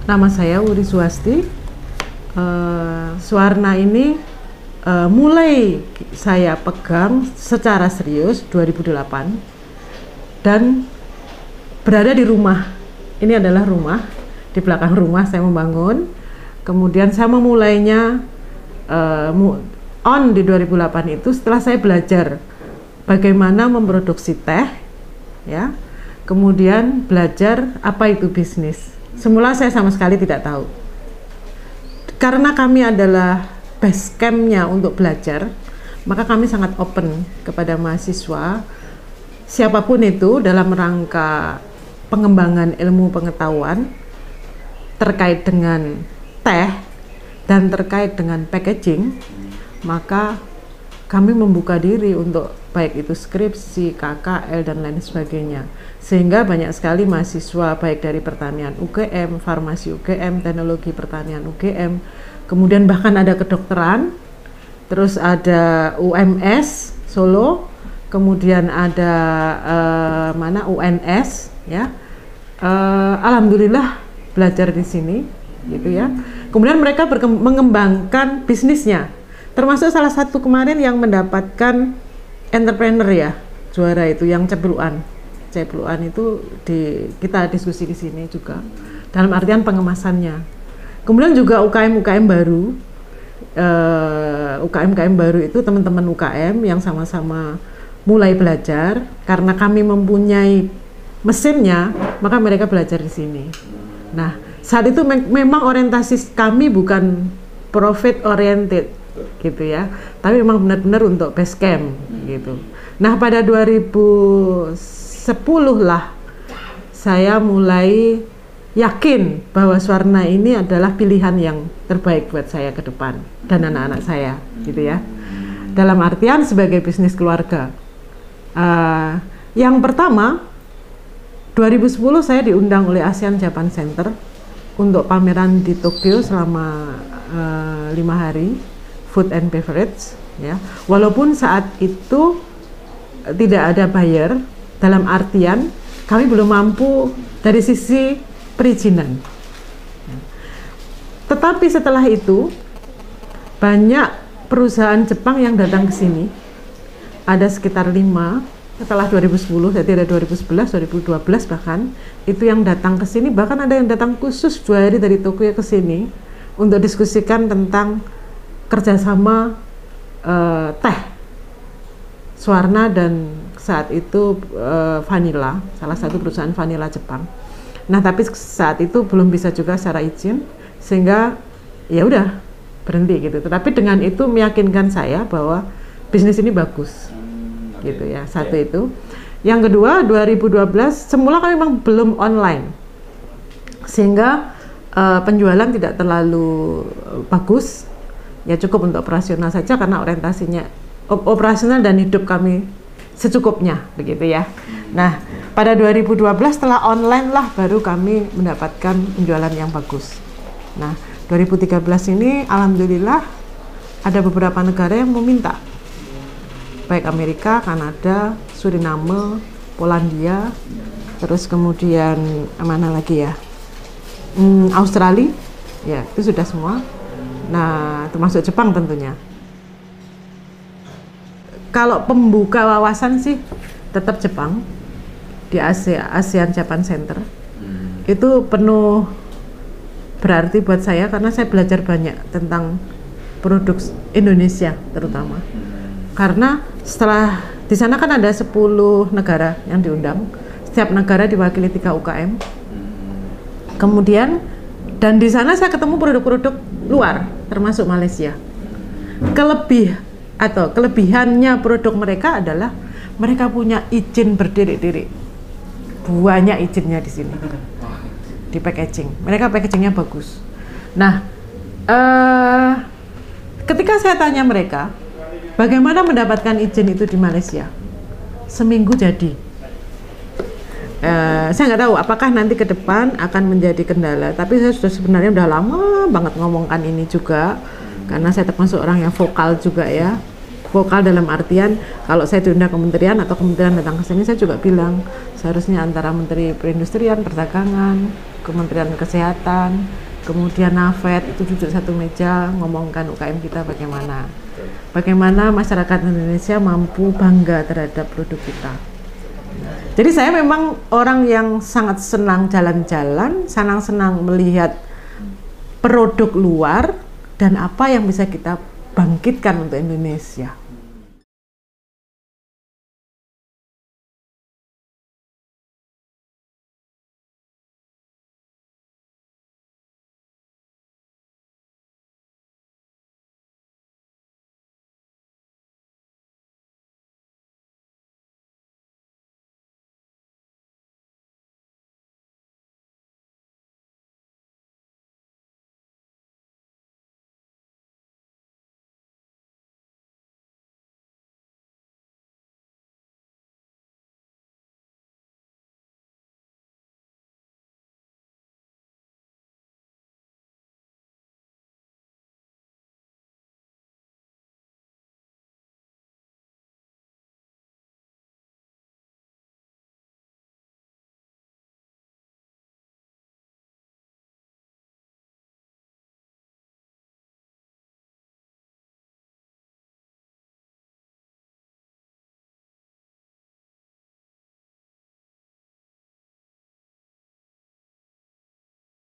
Nama saya Wuri Swasti. Swarna ini mulai saya pegang secara serius 2008 dan berada di rumah. Ini adalah rumah, di belakang rumah saya membangun. Kemudian saya memulainya di 2008 itu setelah saya belajar bagaimana memproduksi teh, ya. Kemudian belajar apa itu bisnis. Semula saya sama sekali tidak tahu. Karena kami adalah base camp-nya untuk belajar, maka kami sangat open kepada mahasiswa, siapapun itu, dalam rangka pengembangan ilmu pengetahuan terkait dengan teh dan terkait dengan packaging, maka kami membuka diri untuk baik itu skripsi, KKL, dan lain sebagainya. Sehingga banyak sekali mahasiswa baik dari pertanian UGM, farmasi UGM, teknologi pertanian UGM, kemudian bahkan ada kedokteran, terus ada UMS Solo, kemudian ada UNS, ya. Alhamdulillah belajar di sini, gitu ya. Kemudian mereka mengembangkan bisnisnya, termasuk salah satu kemarin yang mendapatkan entrepreneur, ya, juara itu yang Cepluan itu kita diskusi di sini juga dalam artian pengemasannya. Kemudian juga UKM baru, UKM baru itu teman-teman UKM yang sama-sama mulai belajar karena kami mempunyai mesinnya, maka mereka belajar di sini. Nah, saat itu memang orientasi kami bukan profit oriented, gitu ya, tapi memang benar-benar untuk base camp, gitu. Nah, pada 2010 lah saya mulai yakin bahwa Swarna ini adalah pilihan yang terbaik buat saya ke depan dan anak-anak saya, gitu ya. Dalam artian sebagai bisnis keluarga. Yang pertama, 2010 saya diundang oleh ASEAN Japan Center untuk pameran di Tokyo selama 5 hari, food and beverage, ya. Walaupun saat itu tidak ada buyer, dalam artian kami belum mampu dari sisi perizinan. Tetapi setelah itu banyak perusahaan Jepang yang datang ke sini. Ada sekitar 5 setelah 2010, jadi ada 2011, 2012 bahkan itu yang datang ke sini, bahkan ada yang datang khusus 2 hari dari Tokyo ke sini untuk diskusikan tentang kerjasama teh Swarna dan saat itu vanilla, salah satu perusahaan vanilla Jepang. Nah, tapi saat itu belum bisa juga secara izin, sehingga ya udah berhenti gitu. Tetapi dengan itu meyakinkan saya bahwa bisnis ini bagus, gitu ya. Satu itu. Yang kedua, 2012 semula kami memang belum online, sehingga penjualan tidak terlalu bagus. Ya cukup untuk operasional saja karena orientasinya operasional dan hidup kami secukupnya, begitu ya. Nah, pada 2012 setelah online lah baru kami mendapatkan penjualan yang bagus. Nah, 2013 ini alhamdulillah ada beberapa negara yang meminta, baik Amerika, Kanada, Suriname, Polandia, terus kemudian mana lagi ya, Australia, ya itu sudah semua. Nah, termasuk Jepang tentunya. Kalau pembuka wawasan sih tetap Jepang di ASEAN Japan Center. Itu penuh berarti buat saya karena saya belajar banyak tentang produk Indonesia terutama. Karena setelah di sana kan ada 10 negara yang diundang. Setiap negara diwakili 3 UKM. Kemudian dan di sana saya ketemu produk-produk luar termasuk Malaysia. Kelebihannya produk mereka adalah mereka punya izin berdiri-diri. Banyak izinnya di sini. Di packaging. Mereka packagingnya bagus. Nah, ketika saya tanya mereka, bagaimana mendapatkan izin itu di Malaysia? Seminggu jadi. Saya nggak tahu apakah nanti ke depan akan menjadi kendala. Tapi saya sebenarnya udah lama banget ngomongkan ini juga. Karena saya termasuk orang yang vokal juga ya. vokal dalam artian kalau saya diundang kementerian atau kementerian datang ke sini, saya juga bilang seharusnya antara Menteri Perindustrian, Perdagangan, Kementerian Kesehatan, kemudian NAFED itu duduk satu meja ngomongkan UKM kita bagaimana masyarakat Indonesia mampu bangga terhadap produk kita. Jadi saya memang orang yang sangat senang jalan-jalan, senang melihat produk luar dan apa yang bisa kita bangkitkan untuk Indonesia.